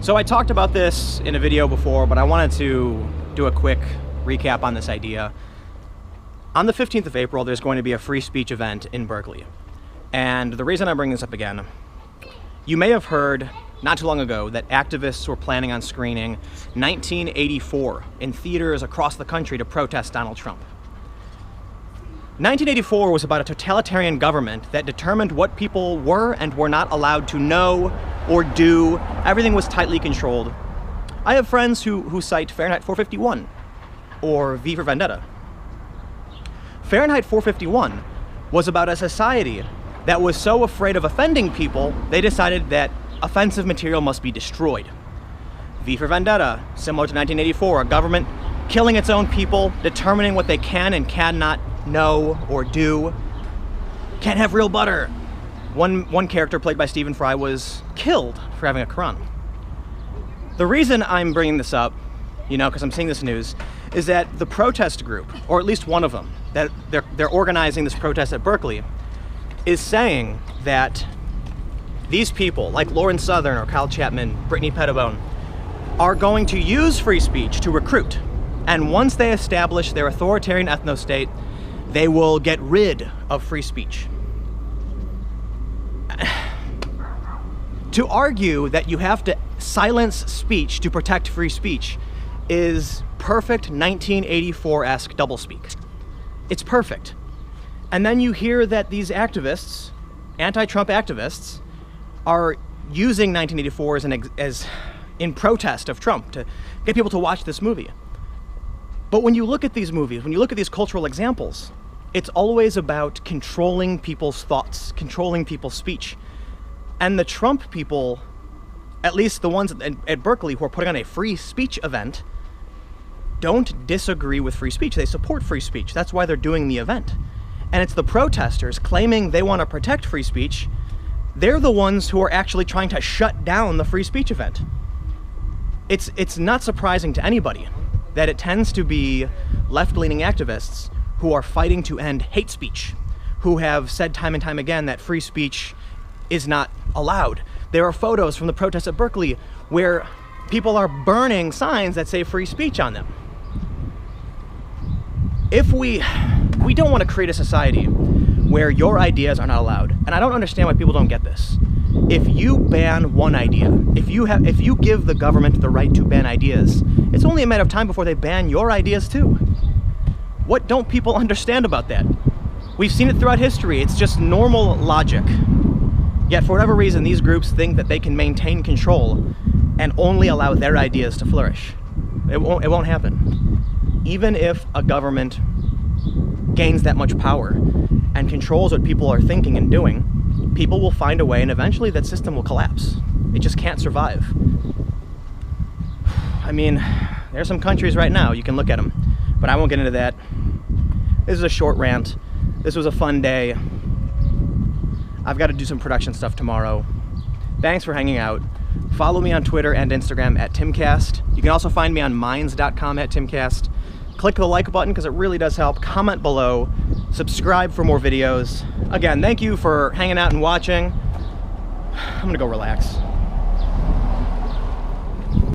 So I talked about this in a video before, but I wanted to do a quick recap on this idea. On the 15th of April, there's going to be a free speech event in Berkeley. And the reason I bring this up again, you may have heard not too long ago that activists were planning on screening 1984 in theaters across the country to protest Donald Trump. 1984 was about a totalitarian government that determined what people were and were not allowed to know or do. Everything was tightly controlled. I have friends who cite Fahrenheit 451 or V for Vendetta. Fahrenheit 451 was about a society that was so afraid of offending people, they decided that offensive material must be destroyed. V for Vendetta, similar to 1984, a government killing its own people, determining what they can and cannot know or do. Can't have real butter. One character played by Stephen Fry was killed for having a Quran. The reason I'm bringing this up, because I'm seeing this news, is that the protest group, or at least one of them, that they're organizing this protest at Berkeley, is saying that these people, like Lauren Southern or Kyle Chapman, Brittany Pettibone, are going to use free speech to recruit. And once they establish their authoritarian ethno-state, they will get rid of free speech. To argue that you have to silence speech to protect free speech is perfect 1984-esque doublespeak. It's perfect. And then you hear that these activists, anti-Trump activists, are using 1984 as in protest of Trump to get people to watch this movie. But when you look at these movies, when you look at these cultural examples, it's always about controlling people's thoughts, controlling people's speech. And the Trump people, at least the ones at Berkeley who are putting on a free speech event, don't disagree with free speech. They support free speech. That's why they're doing the event. And it's the protesters claiming they want to protect free speech. They're the ones who are actually trying to shut down the free speech event. It's not surprising to anybody that it tends to be left-leaning activists who are fighting to end hate speech, who have said time and time again that free speech is not allowed. There are photos from the protests at Berkeley where people are burning signs that say free speech on them. If we don't want to create a society where your ideas are not allowed, and I don't understand why people don't get this. If you ban one idea, if you give the government the right to ban ideas, it's only a matter of time before they ban your ideas too. What don't people understand about that? We've seen it throughout history. It's just normal logic. Yet for whatever reason, these groups think that they can maintain control and only allow their ideas to flourish. It won't happen. Even if a government gains that much power and controls what people are thinking and doing, people will find a way, and eventually that system will collapse. It just can't survive. I mean, there's some countries right now, you can look at them, but I won't get into that. This is a short rant. This was a fun day. I've got to do some production stuff tomorrow. Thanks for hanging out. Follow me on Twitter and Instagram at Timcast. You can also find me on minds.com at Timcast. Click the like button because it really does help. Comment below. Subscribe for more videos. Again, thank you for hanging out and watching. I'm gonna go relax.